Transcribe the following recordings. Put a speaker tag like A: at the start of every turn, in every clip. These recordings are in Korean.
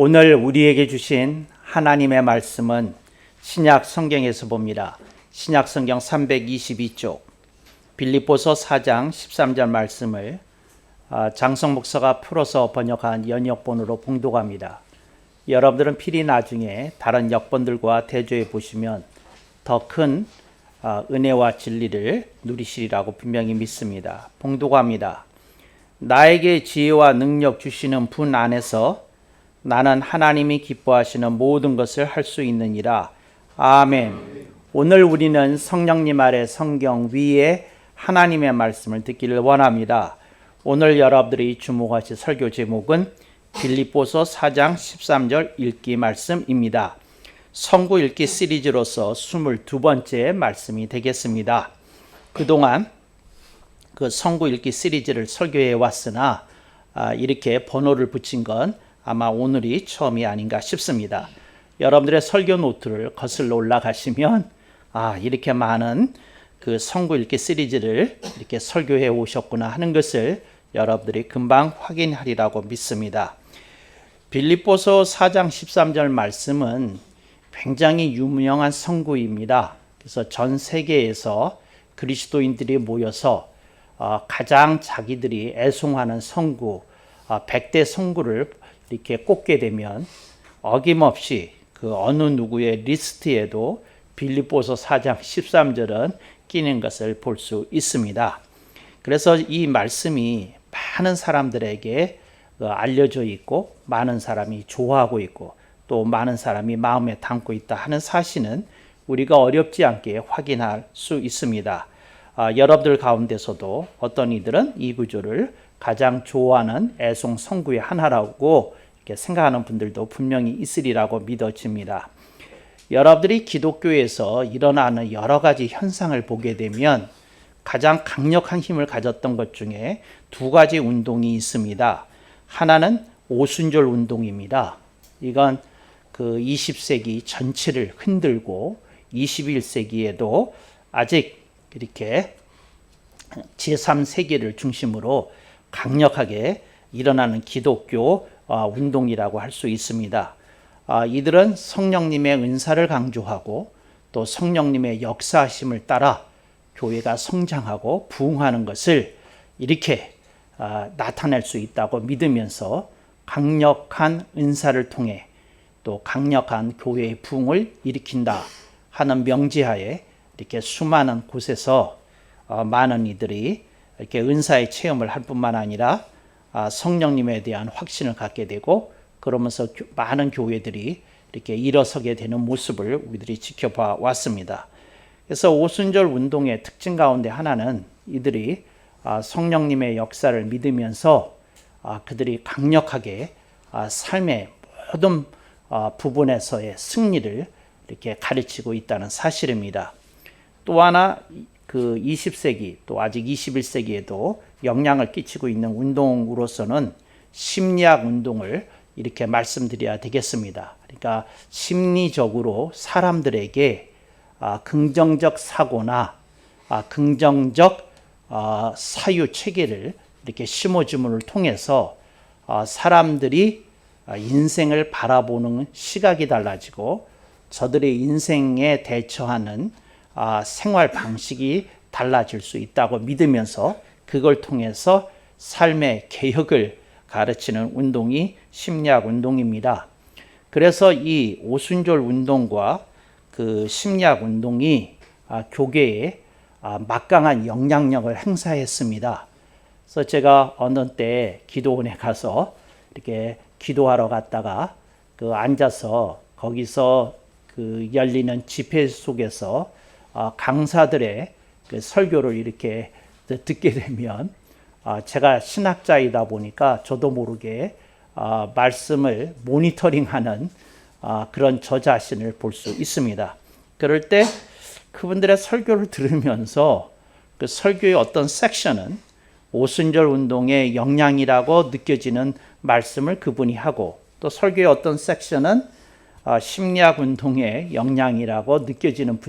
A: 오늘 우리에게 주신 하나님의 말씀은 신약 성경에서 봅니다. 신약 성경 322쪽 빌립보서 4장 13절 말씀을 장성 목사가 풀어서 번역한 연역본으로 봉독합니다. 여러분들은 필히 나중에 다른 역본들과 대조해 보시면 더 큰 은혜와 진리를 누리시리라고 분명히 믿습니다. 봉독합니다. 나에게 지혜와 능력 주시는 분 안에서 나는 하나님이 기뻐하시는 모든 것을 할 수 있느니라. 아멘. 오늘 우리는 성령님 아래 성경 위에 하나님의 말씀을 듣기를 원합니다. 오늘 여러분들이 주목하실 설교 제목은 빌립보서 4장 13절 읽기 말씀입니다. 성구 읽기 시리즈로서 22번째 말씀이 되겠습니다. 그동안 그 성구 읽기 시리즈를 설교해 왔으나 이렇게 번호를 붙인 건 아마 오늘이 처음이 아닌가 싶습니다. 여러분들의 설교 노트를 거슬러 올라가시면 이렇게 많은 그 성구 읽기 시리즈를 이렇게 설교해 오셨구나 하는 것을 여러분들이 금방 확인하리라고 믿습니다. 빌립보서 4장 13절 말씀은 굉장히 유명한 성구입니다. 그래서 전 세계에서 그리스도인들이 모여서 가장 자기들이 애송하는 성구, 100대 성구를 이렇게 꼽게 되면 어김없이 그 어느 누구의 리스트에도 빌립보서 4장 13절은 끼는 것을 볼 수 있습니다. 그래서 이 말씀이 많은 사람들에게 알려져 있고 많은 사람이 좋아하고 있고 또 많은 사람이 마음에 담고 있다 하는 사실은 우리가 어렵지 않게 확인할 수 있습니다. 여러분들 가운데서도 어떤 이들은 이 구조를 가장 좋아하는 애송 성구의 하나라고 이렇게 생각하는 분들도 분명히 있으리라고 믿어집니다. 여러분들이 기독교에서 일어나는 여러 가지 현상을 보게 되면 가장 강력한 힘을 가졌던 것 중에 두 가지 운동이 있습니다. 하나는 오순절 운동입니다. 이건 그 20세기 전체를 흔들고 21세기에도 아직 이렇게 제3세계를 중심으로 강력하게 일어나는 기독교 운동이라고 할 수 있습니다. 이들은 성령님의 은사를 강조하고 또 성령님의 역사하심을 따라 교회가 성장하고 부흥하는 것을 이렇게 나타낼 수 있다고 믿으면서 강력한 은사를 통해 또 강력한 교회의 부흥을 일으킨다 하는 명제하에 이렇게 수많은 곳에서 많은 이들이 이렇게 은사의 체험을 할 뿐만 아니라 성령님에 대한 확신을 갖게 되고 그러면서 많은 교회들이 이렇게 일어서게 되는 모습을 우리들이 지켜봐 왔습니다. 그래서 오순절 운동의 특징 가운데 하나는 이들이 성령님의 역사를 믿으면서 그들이 강력하게 삶의 모든 부분에서의 승리를 이렇게 가르치고 있다는 사실입니다. 또 하나 그 20세기 또 아직 21세기에도 영향을 끼치고 있는 운동으로서는 심리학 운동을 이렇게 말씀드려야 되겠습니다. 그러니까 심리적으로 사람들에게 긍정적 사고나 긍정적 사유 체계를 이렇게 심어줌을 통해서 사람들이 인생을 바라보는 시각이 달라지고 저들의 인생에 대처하는 생활 방식이 달라질 수 있다고 믿으면서 그걸 통해서 삶의 개혁을 가르치는 운동이 심리학 운동입니다. 그래서 이 오순절 운동과 그 심리학 운동이 교계에 막강한 영향력을 행사했습니다. 그래서 제가 어느 때 기도원에 가서 이렇게 기도하러 갔다가 그 앉아서 거기서 그 열리는 집회 속에서 강사들의 그 설교를 이렇게 듣게 되면 제가 신학자이다 보니까 저도 모르게 말씀을 모니터링하는 그런 저 자신을 볼 수 있습니다. 그럴 때 그분들의 설교를 들으면서 그 설교의 어떤 섹션은 오순절 운동의 영향이라고 느껴지는 말씀을 그분이 하고 또 설교의 어떤 섹션은 심리학 운동의 영향이라고 느껴지는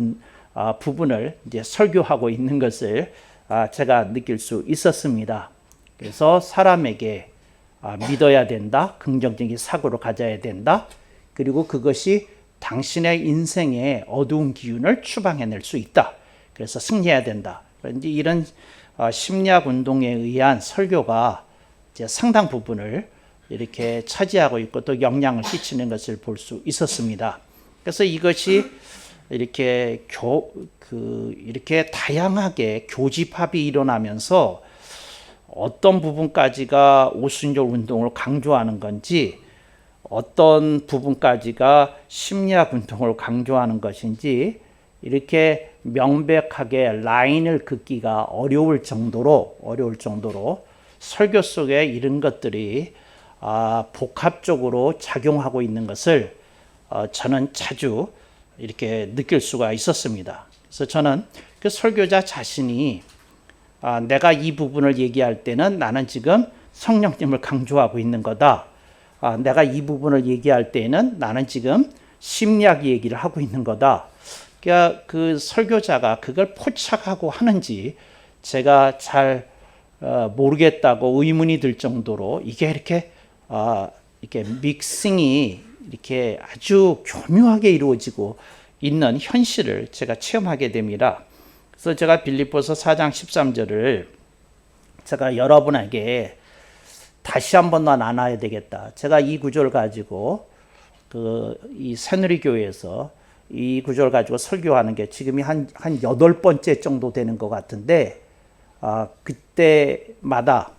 A: 부분을 이제 설교하고 있는 것을 제가 느낄 수 있었습니다. 그래서 사람에게 믿어야 된다. 긍정적인 사고를 가져야 된다. 그리고 그것이 당신의 인생의 어두운 기운을 추방해낼 수 있다. 그래서 승리해야 된다. 그런데 이런 심리학 운동에 의한 설교가 이제 상당 부분을 이렇게 차지하고 있고 또 영향을 끼치는 것을 볼 수 있었습니다. 그래서 이것이 이렇게 이렇게 다양하게 교집합이 일어나면서 어떤 부분까지가 오순절 운동을 강조하는 건지 어떤 부분까지가 심리학 운동을 강조하는 것인지 이렇게 명백하게 라인을 긋기가 어려울 정도로 설교 속에 이런 것들이 복합적으로 작용하고 있는 것을 저는 자주 이렇게 느낄 수가 있었습니다. 그래서 저는 그 설교자 자신이 내가 이 부분을 얘기할 때는 나는 지금 성령님을 강조하고 있는 거다. 내가 이 부분을 얘기할 때는 나는 지금 심리학 얘기를 하고 있는 거다. 그러니까 그 설교자가 그걸 포착하고 하는지 제가 잘 모르겠다고 의문이 들 정도로 이게 이렇게 믹싱이 이렇게 아주 교묘하게 이루어지고 있는 현실을 제가 체험하게 됩니다. 그래서 제가 빌립보서 4장 13절을 제가 여러분에게 다시 한 번 더 나눠야 되겠다. 제가 이 구절을 가지고 이 새누리교회에서 이 구절을 가지고 설교하는 게 지금이 한 8번째 정도 되는 것 같은데 그때마다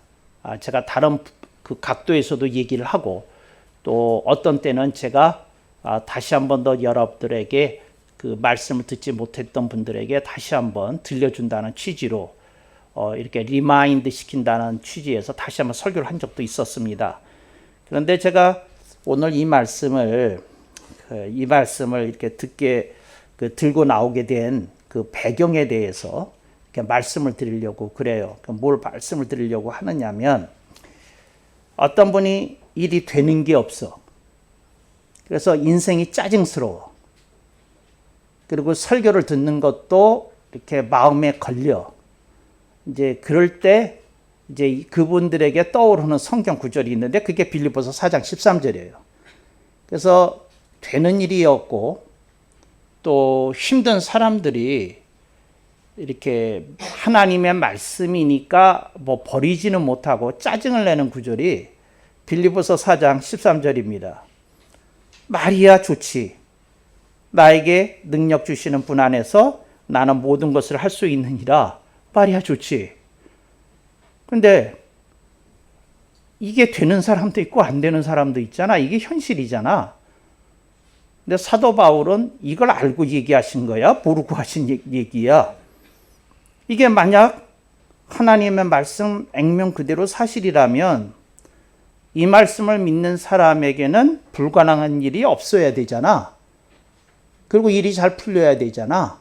A: 제가 다른 그 각도에서도 얘기를 하고 또 어떤 때는 제가 다시 한 번 더 여러분들에게 그 말씀을 듣지 못했던 분들에게 다시 한번 들려준다는 취지로 이렇게 리마인드 시킨다는 취지에서 다시 한번 설교를 한 적도 있었습니다. 그런데 제가 오늘 이 말씀을 이렇게 들고 나오게 된 그 배경에 대해서 이렇게 말씀을 드리려고 그래요. 뭘 말씀을 드리려고 하느냐면 어떤 분이 일이 되는 게 없어. 그래서 인생이 짜증스러워. 그리고 설교를 듣는 것도 이렇게 마음에 걸려. 이제 그럴 때 이제 그분들에게 떠오르는 성경 구절이 있는데 그게 빌립보서 4장 13절이에요. 그래서 되는 일이 없고 또 힘든 사람들이 이렇게 하나님의 말씀이니까 뭐 버리지는 못하고 짜증을 내는 구절이 빌립보서 4장 13절입니다. 말이야 좋지. 나에게 능력 주시는 분 안에서 나는 모든 것을 할 수 있느니라. 말이야 좋지. 근데 이게 되는 사람도 있고 안 되는 사람도 있잖아. 이게 현실이잖아. 근데 사도 바울은 이걸 알고 얘기하신 거야? 모르고 하신 얘기야? 이게 만약 하나님의 말씀 액면 그대로 사실이라면 이 말씀을 믿는 사람에게는 불가능한 일이 없어야 되잖아. 그리고 일이 잘 풀려야 되잖아.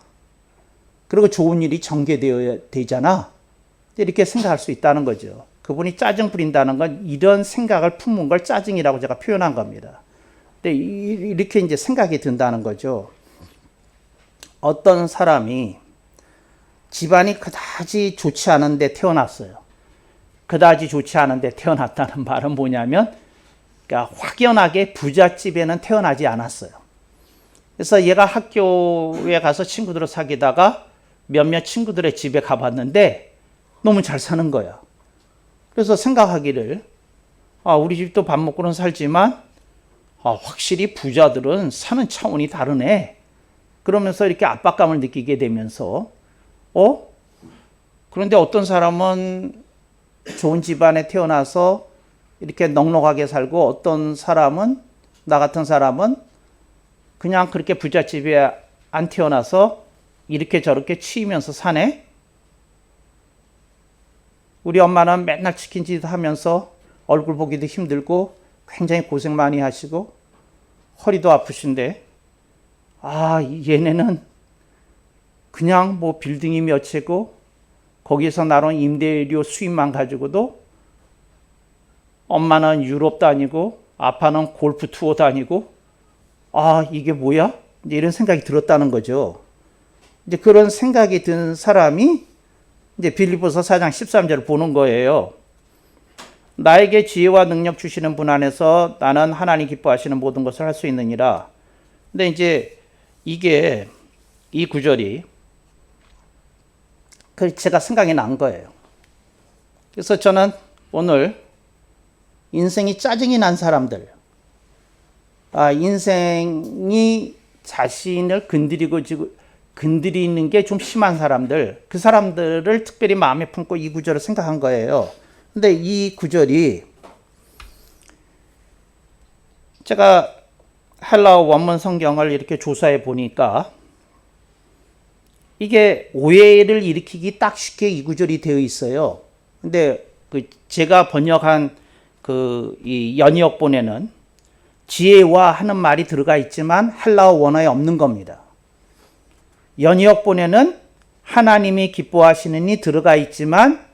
A: 그리고 좋은 일이 전개되어야 되잖아. 이렇게 생각할 수 있다는 거죠. 그분이 짜증 부린다는 건 이런 생각을 품은 걸 짜증이라고 제가 표현한 겁니다. 근데 이렇게 이제 생각이 든다는 거죠. 어떤 사람이 집안이 그다지 좋지 않은데 태어났어요. 그다지 좋지 않은데 태어났다는 말은 뭐냐면 그러니까 확연하게 부잣집에는 태어나지 않았어요. 그래서 얘가 학교에 가서 친구들을 사귀다가 몇몇 친구들의 집에 가봤는데 너무 잘 사는 거야. 그래서 생각하기를 우리 집도 밥 먹고는 살지만 확실히 부자들은 사는 차원이 다르네. 그러면서 이렇게 압박감을 느끼게 되면서 그런데 어떤 사람은 좋은 집안에 태어나서 이렇게 넉넉하게 살고 어떤 사람은 나 같은 사람은 그냥 그렇게 부잣집에 안 태어나서 이렇게 저렇게 치이면서 사네. 우리 엄마는 맨날 치킨짓 하면서 얼굴 보기도 힘들고 굉장히 고생 많이 하시고 허리도 아프신데 얘네는 그냥 뭐 빌딩이 몇 채고 거기서 나온 임대료 수입만 가지고도 엄마는 유럽 다니고 아빠는 골프 투어 다니고 이게 뭐야? 이제 이런 생각이 들었다는 거죠. 이제 그런 생각이 든 사람이 이제 빌립보서 4장 13절을 보는 거예요. 나에게 지혜와 능력 주시는 분 안에서 나는 하나님 기뻐하시는 모든 것을 할 수 있느니라. 근데 이제 이게 이 구절이 제가 생각이 난 거예요. 그래서 저는 오늘 인생이 짜증이 난 사람들, 인생이 자신을 건드리는 게 좀 심한 사람들, 그 사람들을 특별히 마음에 품고 이 구절을 생각한 거예요. 근데 이 구절이 제가 헬라어 원문 성경을 이렇게 조사해 보니까 이게 오해를 일으키기 딱 쉽게 이 구절이 되어 있어요. 근데 제가 번역한 이 연이역본에는 지혜와 하는 말이 들어가 있지만 헬라어 원어에 없는 겁니다. 연이역본에는 하나님이 기뻐하시느니 들어가 있지만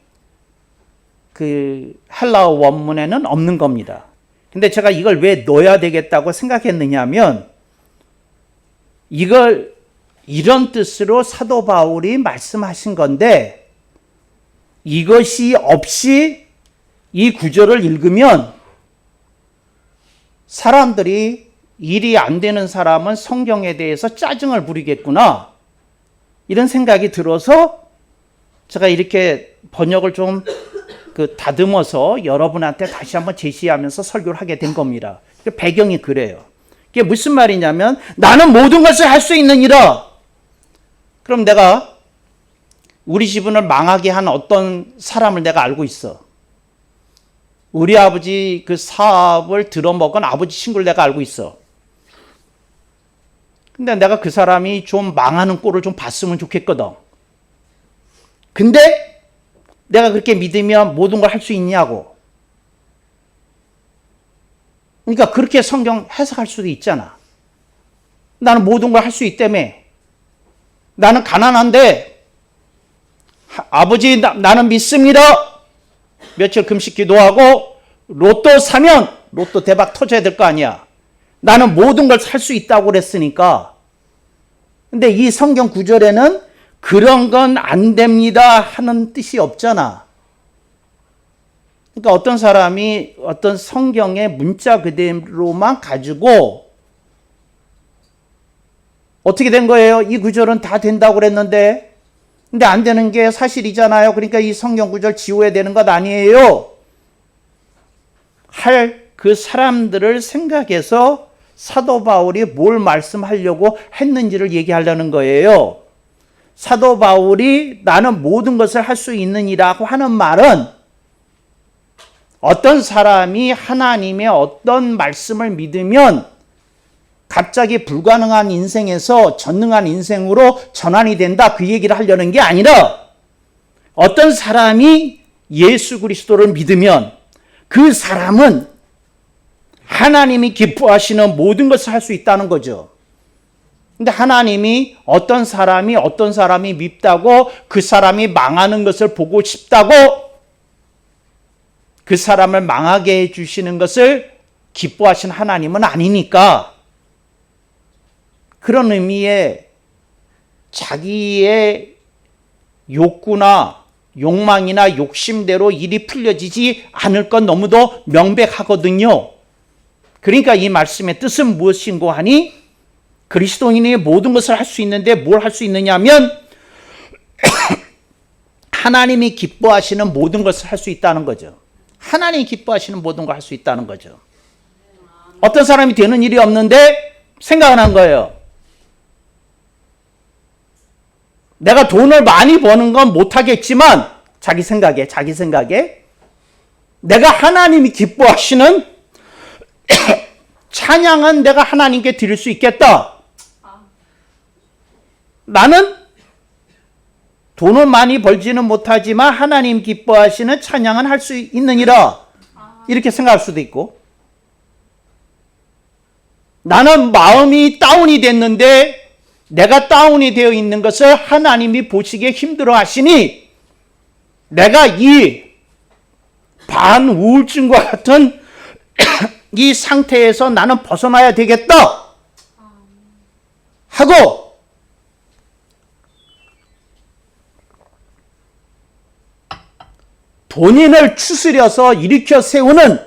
A: 헬라어 원문에는 없는 겁니다. 근데 제가 이걸 왜 넣어야 되겠다고 생각했느냐 하면 이걸 이런 뜻으로 사도 바울이 말씀하신 건데 이것이 없이 이 구절을 읽으면 사람들이 일이 안 되는 사람은 성경에 대해서 짜증을 부리겠구나 이런 생각이 들어서 제가 이렇게 번역을 좀 다듬어서 여러분한테 다시 한번 제시하면서 설교를 하게 된 겁니다. 배경이 그래요. 이게 무슨 말이냐면 나는 모든 것을 할 수 있느니라. 그럼 내가 우리 집을 망하게 한 어떤 사람을 내가 알고 있어. 우리 아버지 그 사업을 들어먹은 아버지 친구를 내가 알고 있어. 근데 내가 그 사람이 좀 망하는 꼴을 좀 봤으면 좋겠거든. 근데 내가 그렇게 믿으면 모든 걸 할 수 있냐고. 그러니까 그렇게 성경 해석할 수도 있잖아. 나는 모든 걸 할 수 있다며. 나는 가난한데 아버지 나는 믿습니다. 며칠 금식 기도하고 로또 사면 로또 대박 터져야 될 거 아니야. 나는 모든 걸 살 수 있다고 그랬으니까. 근데 이 성경 구절에는 그런 건 안 됩니다 하는 뜻이 없잖아. 그러니까 어떤 사람이 어떤 성경의 문자 그대로만 가지고 어떻게 된 거예요? 이 구절은 다 된다고 그랬는데 근데 안 되는 게 사실이잖아요. 그러니까 이 성경 구절 지워야 되는 것 아니에요. 할 그 사람들을 생각해서 사도 바울이 뭘 말씀하려고 했는지를 얘기하려는 거예요. 사도 바울이 나는 모든 것을 할 수 있느니라고 하는 말은 어떤 사람이 하나님의 어떤 말씀을 믿으면 갑자기 불가능한 인생에서 전능한 인생으로 전환이 된다 그 얘기를 하려는 게 아니라 어떤 사람이 예수 그리스도를 믿으면 그 사람은 하나님이 기뻐하시는 모든 것을 할 수 있다는 거죠. 근데 하나님이 어떤 사람이 밉다고 그 사람이 망하는 것을 보고 싶다고 그 사람을 망하게 해주시는 것을 기뻐하신 하나님은 아니니까 그런 의미의 자기의 욕구나 욕망이나 욕심대로 일이 풀려지지 않을 건 너무도 명백하거든요. 그러니까 이 말씀의 뜻은 무엇인고 하니 그리스도인이 모든 것을 할 수 있는데 뭘 할 수 있느냐 하면 하나님이 기뻐하시는 모든 것을 할 수 있다는 거죠. 하나님이 기뻐하시는 모든 걸 할 수 있다는 거죠. 어떤 사람이 되는 일이 없는데 생각을 한 거예요. 내가 돈을 많이 버는 건 못하겠지만 자기 생각에 내가 하나님이 기뻐하시는 찬양은 내가 하나님께 드릴 수 있겠다. 나는 돈을 많이 벌지는 못하지만 하나님 기뻐하시는 찬양은 할 수 있느니라. 이렇게 생각할 수도 있고 나는 마음이 다운이 됐는데 내가 다운이 되어 있는 것을 하나님이 보시기에 힘들어 하시니 내가 이 반우울증과 같은 이 상태에서 나는 벗어나야 되겠다 하고 본인을 추스려서 일으켜 세우는,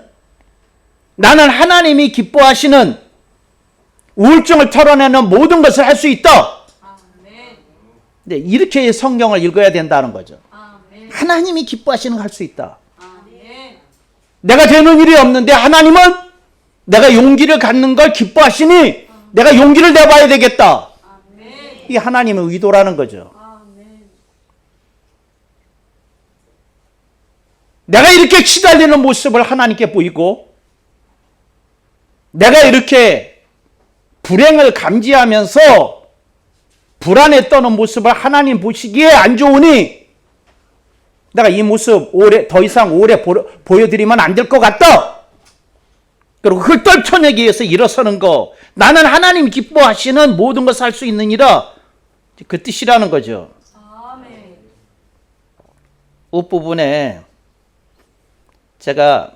A: 나는 하나님이 기뻐하시는 우울증을 털어내는 모든 것을 할 수 있다. 네, 이렇게 성경을 읽어야 된다는 거죠. 하나님이 기뻐하시는 걸 할 수 있다. 내가 되는 일이 없는데 하나님은 내가 용기를 갖는 걸 기뻐하시니 내가 용기를 내봐야 되겠다. 이게 하나님의 의도라는 거죠. 내가 이렇게 시달리는 모습을 하나님께 보이고, 내가 이렇게 불행을 감지하면서 불안에 떠는 모습을 하나님 보시기에 안 좋으니 내가 이 모습 더 이상 오래 보여드리면 안 될 것 같다. 그리고 그걸 떨쳐내기 위해서 일어서는 거, 나는 하나님 기뻐하시는 모든 것을 할 수 있느니라, 그 뜻이라는 거죠. 앞부분에 제가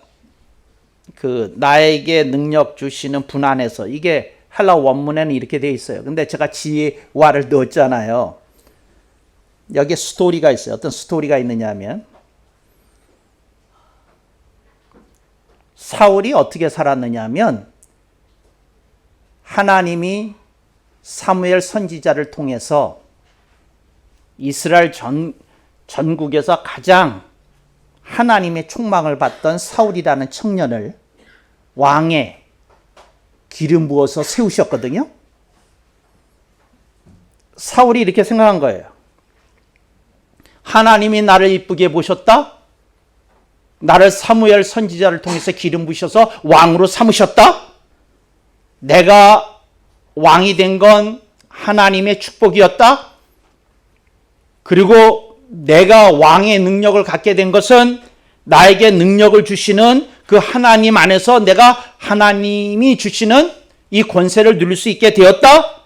A: 나에게 능력 주시는 분 안에서, 이게 헬라 원문에는 이렇게 되어 있어요. 근데 제가 지혜와를 넣었잖아요. 여기에 스토리가 있어요. 어떤 스토리가 있느냐 하면, 사울이 어떻게 살았느냐 하면, 하나님이 사무엘 선지자를 통해서 이스라엘 전국에서 가장 하나님의 촉망을 받던 사울이라는 청년을 왕에 기름 부어서 세우셨거든요. 사울이 이렇게 생각한 거예요. 하나님이 나를 이쁘게 보셨다. 나를 사무엘 선지자를 통해서 기름 부으셔서 왕으로 삼으셨다. 내가 왕이 된 건 하나님의 축복이었다. 그리고 내가 왕의 능력을 갖게 된 것은 나에게 능력을 주시는 그 하나님 안에서 내가 하나님이 주시는 이 권세를 누릴 수 있게 되었다.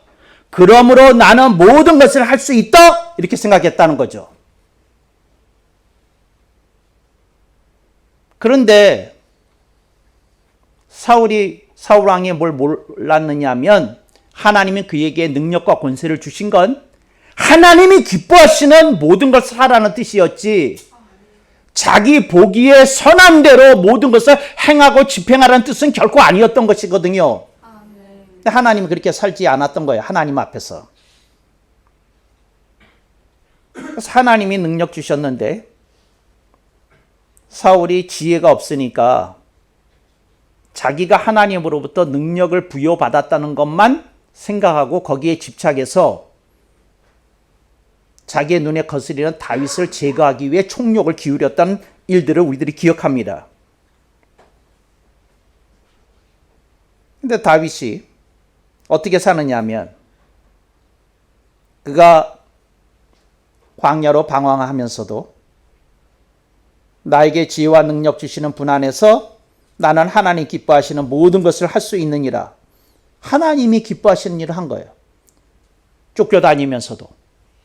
A: 그러므로 나는 모든 것을 할 수 있다. 이렇게 생각했다는 거죠. 그런데 사울 왕이 뭘 몰랐느냐 하면, 하나님이 그에게 능력과 권세를 주신 건 하나님이 기뻐하시는 모든 것을 하라는 뜻이었지, 자기 보기에 선한 대로 모든 것을 행하고 집행하라는 뜻은 결코 아니었던 것이거든요. 근데 하나님이 그렇게 살지 않았던 거예요. 하나님 앞에서. 그래서 하나님이 능력 주셨는데 사울이 지혜가 없으니까 자기가 하나님으로부터 능력을 부여받았다는 것만 생각하고 거기에 집착해서 자기의 눈에 거스리는 다윗을 제거하기 위해 총력을 기울였던 일들을 우리들이 기억합니다. 근데 다윗이 어떻게 사느냐 하면, 그가 광야로 방황하면서도 나에게 지혜와 능력 주시는 분 안에서 나는 하나님 기뻐하시는 모든 것을 할 수 있느니라, 하나님이 기뻐하시는 일을 한 거예요. 쫓겨다니면서도,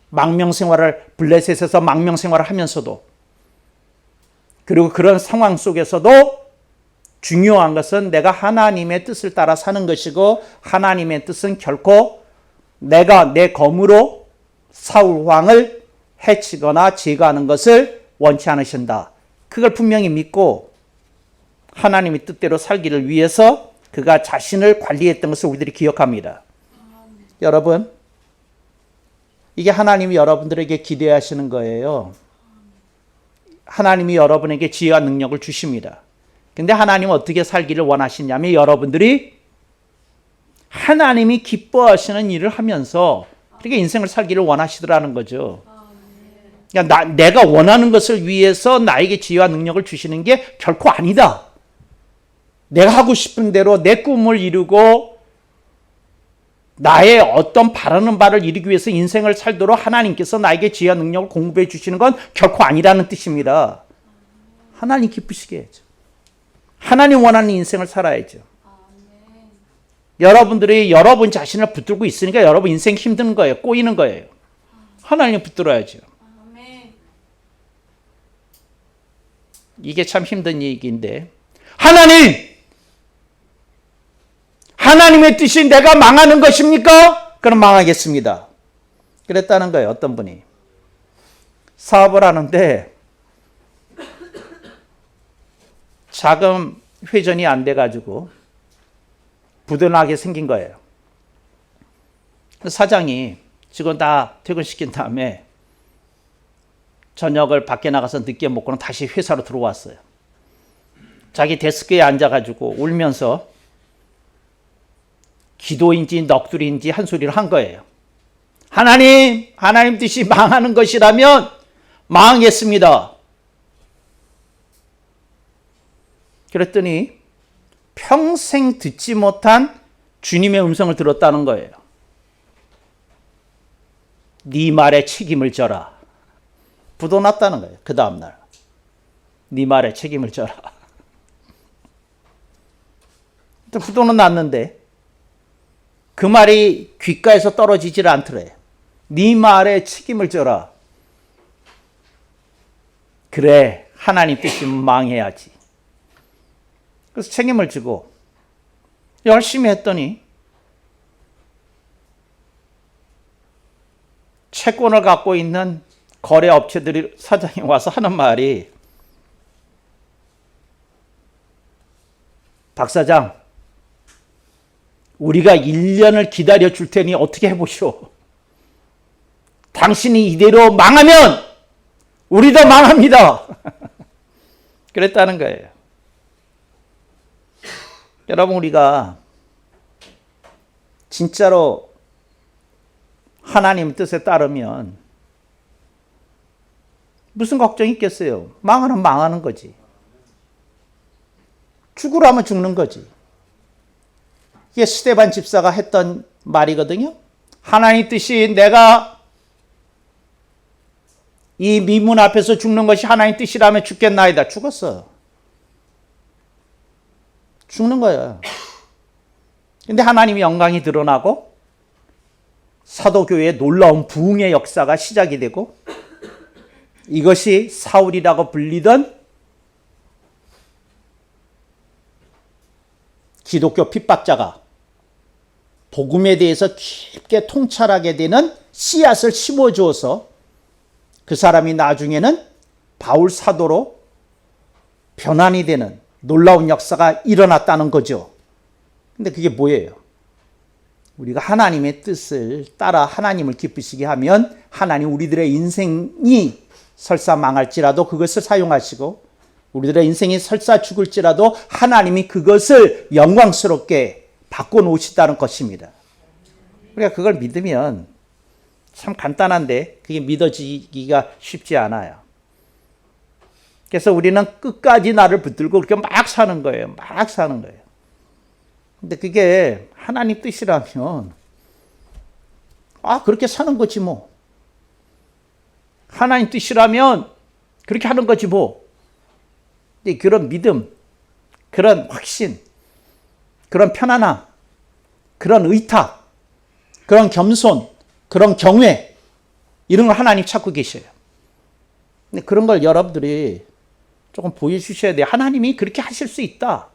A: 망명생활을, 블레셋에서 망명생활을 하면서도, 그리고 그런 상황 속에서도 중요한 것은 내가 하나님의 뜻을 따라 사는 것이고, 하나님의 뜻은 결코 내가 내 검으로 사울 왕을 해치거나 제거하는 것을 원치 않으신다. 그걸 분명히 믿고 하나님의 뜻대로 살기를 위해서 그가 자신을 관리했던 것을 우리들이 기억합니다. 여러분, 이게 하나님이 여러분들에게 기대하시는 거예요. 하나님이 여러분에게 지혜와 능력을 주십니다. 근데 하나님은 어떻게 살기를 원하시냐면, 여러분들이 하나님이 기뻐하시는 일을 하면서 그렇게 인생을 살기를 원하시더라는 거죠. 그러니까 내가 원하는 것을 위해서 나에게 지혜와 능력을 주시는 게 결코 아니다. 내가 하고 싶은 대로 내 꿈을 이루고 나의 어떤 바라는 바를 이루기 위해서 인생을 살도록 하나님께서 나에게 지혜와 능력을 공급해 주시는 건 결코 아니라는 뜻입니다. 하나님 기쁘시게 해야죠. 하나님 원하는 인생을 살아야죠. 여러분들이 여러분 자신을 붙들고 있으니까 여러분 인생 힘든 거예요. 꼬이는 거예요. 하나님 붙들어야죠. 이게 참 힘든 얘기인데, 하나님의 뜻이 내가 망하는 것입니까? 그럼 망하겠습니다. 그랬다는 거예요. 어떤 분이 사업을 하는데 자금 회전이 안 돼가지고 부도나게 생긴 거예요. 사장이 직원 다 퇴근시킨 다음에 저녁을 밖에 나가서 늦게 먹고는 다시 회사로 들어왔어요. 자기 데스크에 앉아가지고 울면서 기도인지 넋두리인지 한 소리를 한 거예요. 하나님 뜻이 망하는 것이라면 망하겠습니다. 그랬더니 평생 듣지 못한 주님의 음성을 들었다는 거예요. 네 말에 책임을 져라. 부도 났다는 거예요. 그 다음날. 네 말에 책임을 져라. 부도는 났는데 그 말이 귓가에서 떨어지질 않더래. 네 말에 책임을 져라. 그래, 하나님 뜻이면 망해야지. 그래서 책임을 지고 열심히 했더니 채권을 갖고 있는 거래업체들이 사장이 와서 하는 말이 박 사장, 우리가 1년을 기다려 줄 테니 어떻게 해보시오. 당신이 이대로 망하면 우리도 망합니다. 그랬다는 거예요. 여러분, 우리가 진짜로 하나님 뜻에 따르면 무슨 걱정이 있겠어요? 망하면 망하는 거지. 죽으라면 죽는 거지. 이게 스데반 집사가 했던 말이거든요. 하나님 뜻이 내가 이 미문 앞에서 죽는 것이 하나님 뜻이라면 죽겠나이다. 죽었어. 죽는 거야. 근데 하나님의 영광이 드러나고 사도교회의 놀라운 부흥의 역사가 시작이 되고 이것이 사울이라고 불리던 기독교 핍박자가 복음에 대해서 깊게 통찰하게 되는 씨앗을 심어주어서 그 사람이 나중에는 바울 사도로 변환이 되는 놀라운 역사가 일어났다는 거죠. 근데 그게 뭐예요? 우리가 하나님의 뜻을 따라 하나님을 기쁘시게 하면 하나님 우리들의 인생이 설사 망할지라도 그것을 사용하시고 우리들의 인생이 설사 죽을지라도 하나님이 그것을 영광스럽게 바꿔놓으시다는 것입니다. 우리가 그걸 믿으면 참 간단한데 그게 믿어지기가 쉽지 않아요. 그래서 우리는 끝까지 나를 붙들고 그렇게 막 사는 거예요. 막 사는 거예요. 근데 그게 하나님 뜻이라면 그렇게 사는 거지 뭐. 하나님 뜻이라면 그렇게 하는 거지 뭐. 근데 그런 믿음, 그런 확신, 그런 편안함, 그런 의탁, 그런 겸손, 그런 경외 이런 걸 하나님 찾고 계셔요. 근데 그런 걸 여러분들이 조금 보여주셔야 돼요. 하나님이 그렇게 하실 수 있다.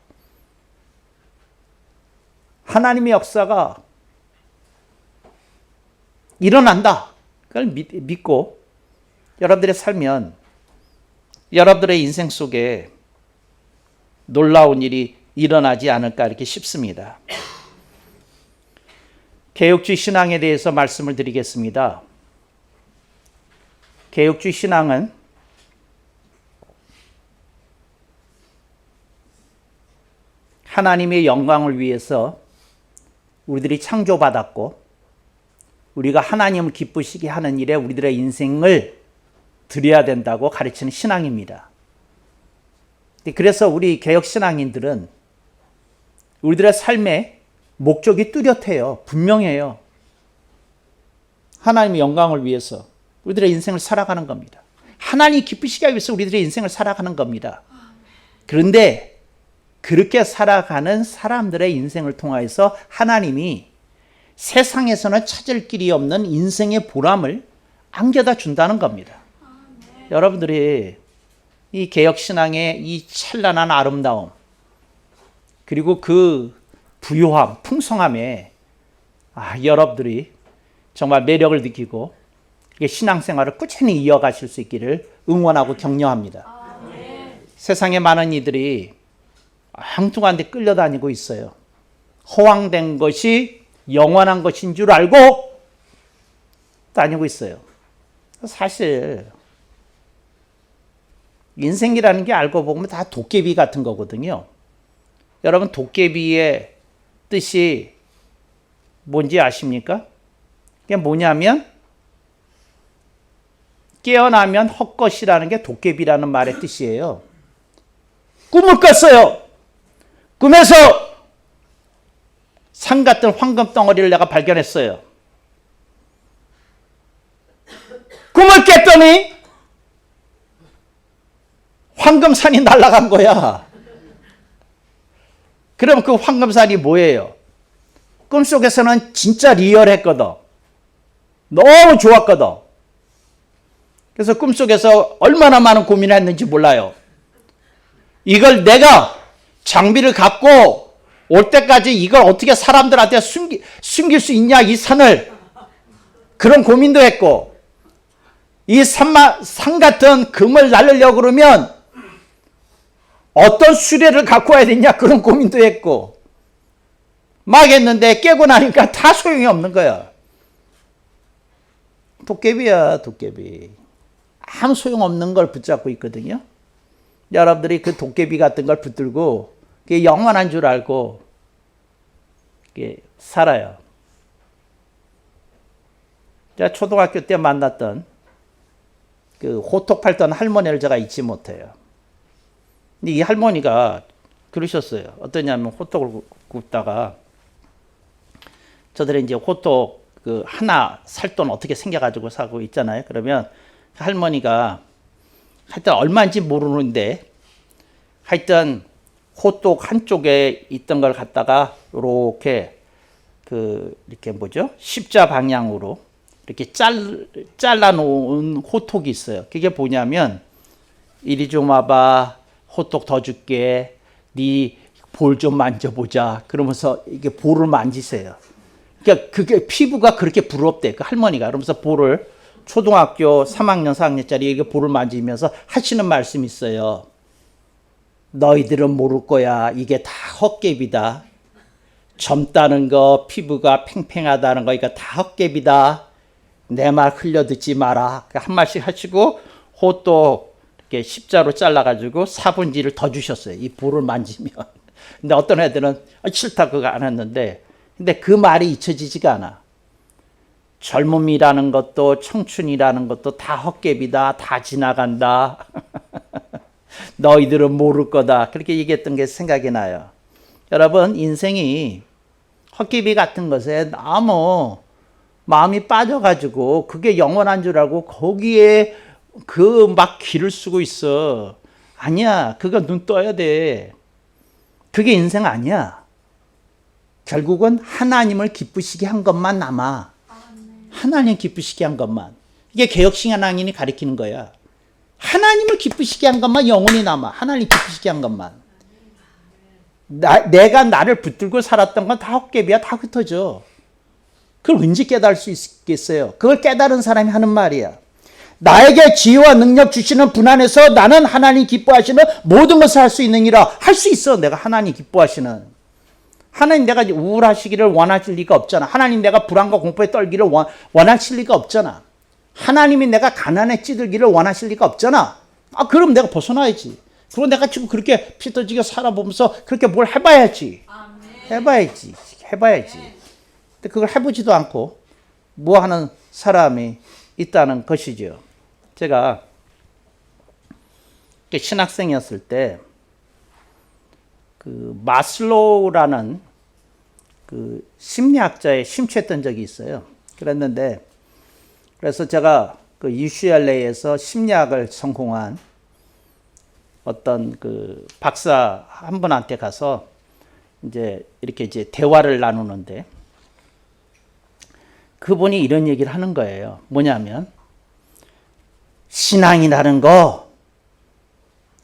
A: 하나님의 역사가 일어난다. 그걸 믿고 여러분들의 살면 여러분들의 인생 속에 놀라운 일이 일어나지 않을까 이렇게 싶습니다. 개혁주의 신앙에 대해서 말씀을 드리겠습니다. 개혁주의 신앙은 하나님의 영광을 위해서 우리들이 창조받았고 우리가 하나님을 기쁘시게 하는 일에 우리들의 인생을 드려야 된다고 가르치는 신앙입니다. 그래서 우리 개혁신앙인들은 우리들의 삶의 목적이 뚜렷해요. 분명해요. 하나님의 영광을 위해서 우리들의 인생을 살아가는 겁니다. 하나님이 기쁘시게 하기 위해서 우리들의 인생을 살아가는 겁니다. 그런데 그렇게 살아가는 사람들의 인생을 통하여서 하나님이 세상에서는 찾을 길이 없는 인생의 보람을 안겨다 준다는 겁니다. 여러분들이 이 개혁신앙의 이 찬란한 아름다움 그리고 그 부유함, 풍성함에 여러분들이 정말 매력을 느끼고 신앙생활을 꾸준히 이어가실 수 있기를 응원하고 격려합니다. 세상의 많은 이들이 엉뚱한 데 끌려다니고 있어요. 허황된 것이 영원한 것인 줄 알고 다니고 있어요. 사실 인생이라는 게 알고 보면 다 도깨비 같은 거거든요. 여러분, 도깨비의 뜻이 뭔지 아십니까? 그게 뭐냐면 깨어나면 헛것이라는 게 도깨비라는 말의 뜻이에요. 꿈을 꿨어요. 꿈에서 산 같은 황금 덩어리를 내가 발견했어요. 꿈을 깼더니 황금산이 날아간 거야. 그럼 그 황금산이 뭐예요? 꿈속에서는 진짜 리얼했거든. 너무 좋았거든. 그래서 꿈속에서 얼마나 많은 고민을 했는지 몰라요. 이걸 내가 장비를 갖고 올 때까지 이걸 어떻게 사람들한테 숨길 수 있냐, 이 산을. 그런 고민도 했고, 이 산 같은 금을 날리려고 그러면 어떤 수레를 갖고 와야 되냐, 그런 고민도 했고, 막 했는데 깨고 나니까 다 소용이 없는 거야. 도깨비야, 도깨비. 아무 소용없는 걸 붙잡고 있거든요. 여러분들이 그 도깨비 같은 걸 붙들고 그게 영원한 줄 알고 살아요. 제가 초등학교 때 만났던 그 호떡 팔던 할머니를 제가 잊지 못해요. 근데 이 할머니가 그러셨어요. 어떠냐면 호떡을 굽다가 저들이 이제 호떡 그 하나 살 돈 어떻게 생겨가지고 사고 있잖아요. 그러면 할머니가 하여튼 얼마인지 모르는데 하여튼 호떡 한쪽에 있던 걸 갖다가 이렇게 이렇게 뭐죠? 십자 방향으로 이렇게 잘라 놓은 호떡이 있어요. 그게 뭐냐면 이리 좀 와봐. 호떡 더 줄게. 네 볼 좀 만져보자. 그러면서 이게 볼을 만지세요. 그러니까 그게 피부가 그렇게 부럽대. 그 할머니가. 그러면서 볼을 초등학교 3학년, 4학년짜리 이렇게 볼을 만지면서 하시는 말씀이 있어요. 너희들은 모를 거야. 이게 다 헛개비다. 젊다는 거, 피부가 팽팽하다는 거, 이거 다 헛개비다. 내 말 흘려 듣지 마라. 한 말씩 하시고 호떡 이렇게 십자로 잘라가지고 4분지를 더 주셨어요. 이 볼을 만지면. 근데 어떤 애들은 싫다 그거 안 했는데, 근데 그 말이 잊혀지지가 않아. 젊음이라는 것도 청춘이라는 것도 다 헛개비다. 다 지나간다. 너희들은 모를 거다. 그렇게 얘기했던 게 생각이 나요. 여러분, 인생이 헛개비 같은 것에 너무 마음이 빠져가지고 그게 영원한 줄 알고 거기에 그 막 기를 쓰고 있어. 아니야. 그거 눈 떠야 돼. 그게 인생 아니야. 결국은 하나님을 기쁘시게 한 것만 남아. 하나님 기쁘시게 한 것만. 이게 개혁신앙인이 가리키는 거야. 하나님을 기쁘시게 한 것만 영원히 남아. 하나님 기쁘시게 한 것만. 내가 나를 붙들고 살았던 건 다 헛개비야. 다 흩어져. 그걸 언제 깨달을 수 있겠어요? 그걸 깨달은 사람이 하는 말이야. 나에게 지혜와 능력 주시는 분 안에서 나는 하나님 기뻐하시는 모든 것을 할 수 있느니라. 할 수 있어. 내가 하나님 기뻐하시는. 하나님 내가 우울하시기를 원하실 리가 없잖아. 하나님 내가 불안과 공포에 떨기를 원하실 리가 없잖아. 하나님이 내가 가난에 찌들기를 원하실 리가 없잖아. 그럼 내가 벗어나야지. 그럼 내가 지금 그렇게 피 터지게 살아보면서 그렇게 뭘 해봐야지. 해봐야지. 근데 그걸 해보지도 않고 뭐 하는 사람이 있다는 것이죠. 제가 신학생이었을 때 그 마슬로우라는 그 심리학자에 심취했던 적이 있어요. 그래서 제가 그 UCLA에서 심리학을 전공한 어떤 그 박사 한 분한테 가서 이제 대화를 나누는데 그분이 이런 얘기를 하는 거예요. 뭐냐면 신앙이라는 거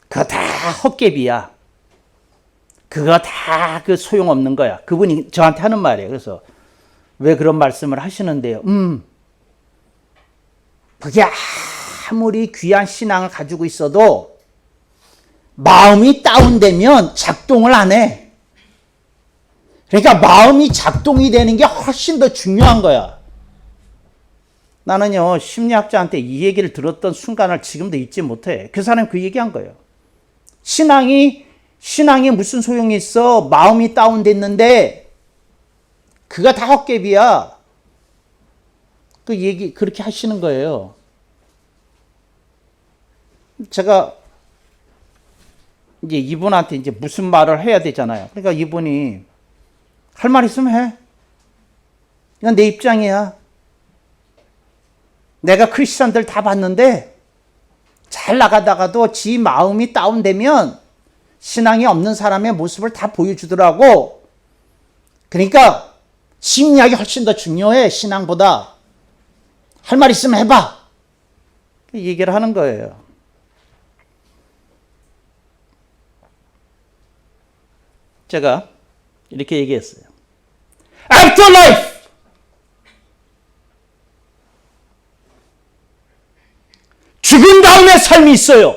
A: 그거 다 헛개비야. 그거 다 그 소용없는 거야. 그분이 저한테 하는 말이에요. 그래서 왜 그런 말씀을 하시는데요? 그게 아무리 귀한 신앙을 가지고 있어도 마음이 다운되면 작동을 안 해. 그러니까 마음이 작동이 되는 게 훨씬 더 중요한 거야. 나는요, 심리학자한테 이 얘기를 들었던 순간을 지금도 잊지 못해. 그 사람이 그 얘기한 거예요. 신앙이 무슨 소용이 있어? 마음이 다운됐는데 그가 다 헛개비야. 그 얘기 그렇게 하시는 거예요. 제가 이제 이분한테 이제 무슨 말을 해야 되잖아요. 그러니까 이분이 할 말 있으면 해. 이건 내 입장이야. 내가 크리스천들 다 봤는데 잘 나가다가도 지 마음이 다운되면 신앙이 없는 사람의 모습을 다 보여주더라고. 그러니까 심리학이 훨씬 더 중요해, 신앙보다. 할 말 있으면 해봐. 얘기를 하는 거예요. 제가 이렇게 얘기했어요. Afterlife! 죽은 다음에 삶이 있어요.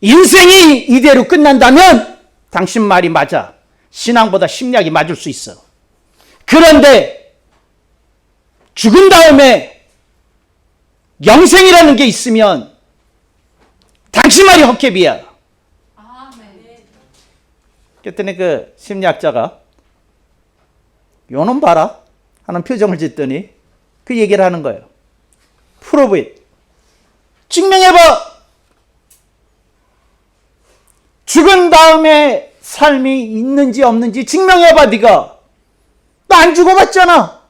A: 인생이 이대로 끝난다면 당신 말이 맞아. 신앙보다 심리학이 맞을 수 있어. 그런데 죽은 다음에 영생이라는 게 있으면 당신 말이 헛개비야. 그랬더니 그 심리학자가 요놈 봐라 하는 표정을 짓더니 그 얘기를 하는 거예요. Prove it. 증명해봐. 죽은 다음에 삶이 있는지 없는지 증명해봐. 네가. 너 안 죽어봤잖아.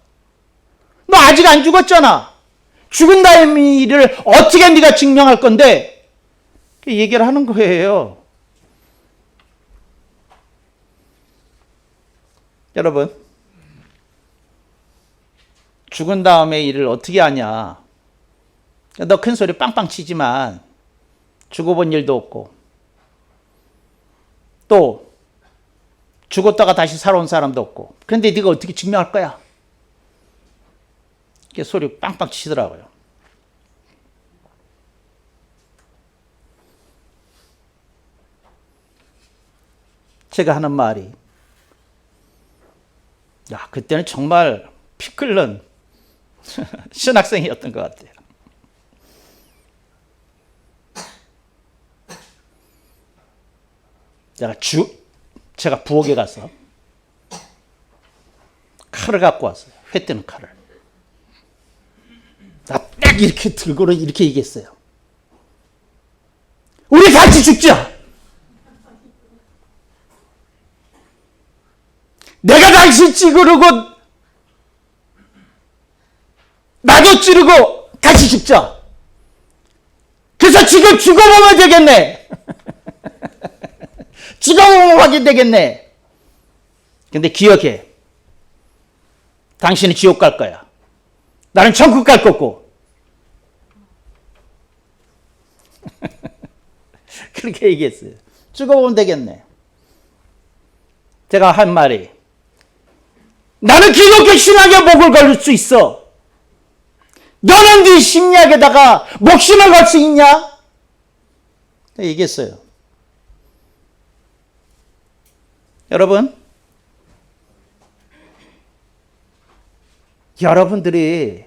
A: 너 아직 안 죽었잖아. 죽은 다음의 일을 어떻게 네가 증명할 건데? 그 얘기를 하는 거예요. 여러분, 죽은 다음의 일을 어떻게 하냐? 너 큰 소리 빵빵 치지만 죽어본 일도 없고 또 죽었다가 다시 살아온 사람도 없고 그런데 네가 어떻게 증명할 거야? 이렇게 소리 빵빵 치더라고요. 제가 하는 말이 야, 그때는 정말 피 끓는 신학생이었던 것 같아요. 제가 부엌에 가서 칼을 갖고 왔어요. 회 뜨는 칼을. 나 딱 이렇게 들고는 이렇게 얘기했어요. 우리 같이 죽자. 내가 당신 찌르고 나도 찌르고 같이 죽자. 그래서 지금 죽어보면 되겠네. 죽어보면 하게 되겠네. 근데 기억해. 당신은 지옥 갈 거야. 나는 천국 갈 거고. 그렇게 얘기했어요. 죽어보면 되겠네. 제가 한 말이 나는 기독교 신학에 목을 걸을 수 있어. 너는 네 심리학에다가 목숨을 걸 수 있냐? 얘기했어요. 여러분, 여러분들이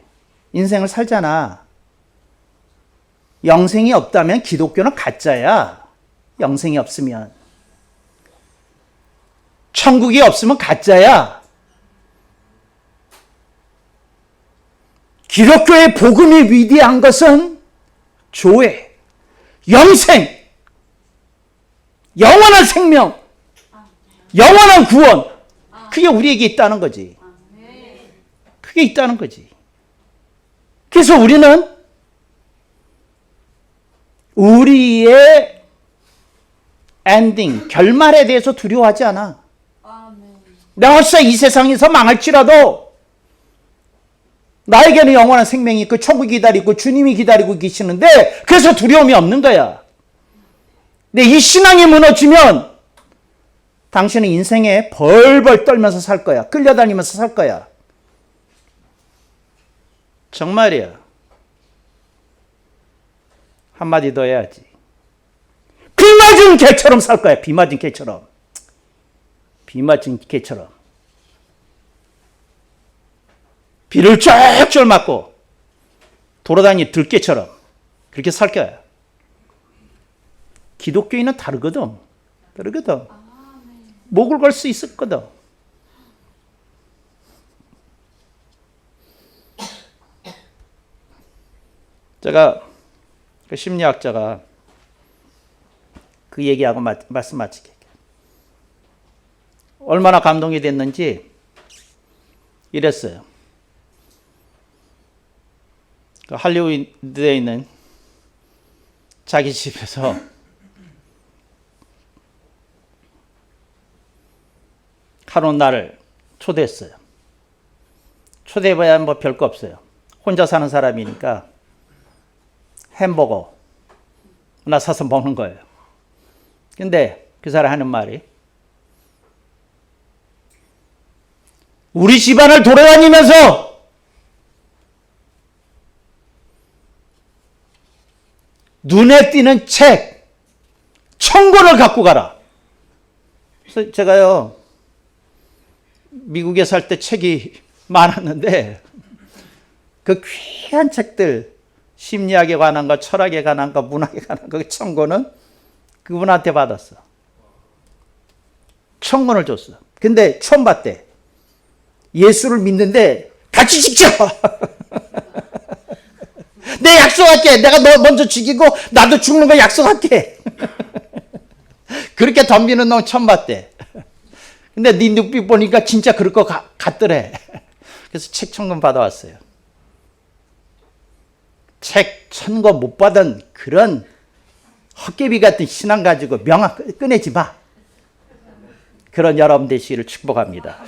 A: 인생을 살잖아. 영생이 없다면 기독교는 가짜야. 영생이 없으면. 천국이 없으면 가짜야. 기독교의 복음이 위대한 것은 조회, 영생, 영원한 생명, 영원한 구원. 그게 우리에게 있다는 거지. 그게 있다는 거지. 그래서 우리는 우리의 엔딩, 결말에 대해서 두려워하지 않아. 내가 설사 이 세상에서 망할지라도 나에게는 영원한 생명이 있고 천국이 기다리고 주님이 기다리고 계시는데 그래서 두려움이 없는 거야. 근데 이 신앙이 무너지면 당신은 인생에 벌벌 떨면서 살 거야. 끌려다니면서 살 거야. 정말이야. 한마디 더 해야지. 비 맞은 개처럼 살 거야. 비 맞은 개처럼. 비 맞은 개처럼. 비를 쫄쫄 맞고 돌아다니 들개처럼 그렇게 살 거야. 기독교인은 다르거든. 목을 걸 수 있었거든. 제가 그 심리학자가 그 얘기하고 말씀 마치게. 얼마나 감동이 됐는지 이랬어요. 그 할리우드에 있는 자기 집에서 하루 나를 초대했어요. 초대해봐야 뭐 별거 없어요. 혼자 사는 사람이니까 햄버거 하나 사서 먹는 거예요. 근데 그 사람 하는 말이 우리 집안을 돌아다니면서 눈에 띄는 책 1000권을 갖고 가라. 그래서 제가요 미국에 살 때 책이 많았는데 그 귀한 책들 심리학에 관한 거, 철학에 관한 거, 문학에 관한 거 1000권은 그분한테 받았어. 1000권을 줬어. 근데 처음 봤대. 예수를 믿는데 같이 죽자. 내 약속할게. 내가 너 먼저 죽이고 나도 죽는 거 약속할게. 그렇게 덤비는 놈 처음 봤대. 근데 네 눈빛 보니까 진짜 그럴 것 같더래. 그래서 책 1000권 받아왔어요. 책 1000권 못 받은 그런 헛개비 같은 신앙 가지고 명함 꺼내지 마. 그런 여러분 되시기를 축복합니다.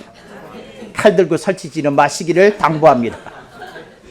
A: 칼 들고 설치지는 마시기를 당부합니다.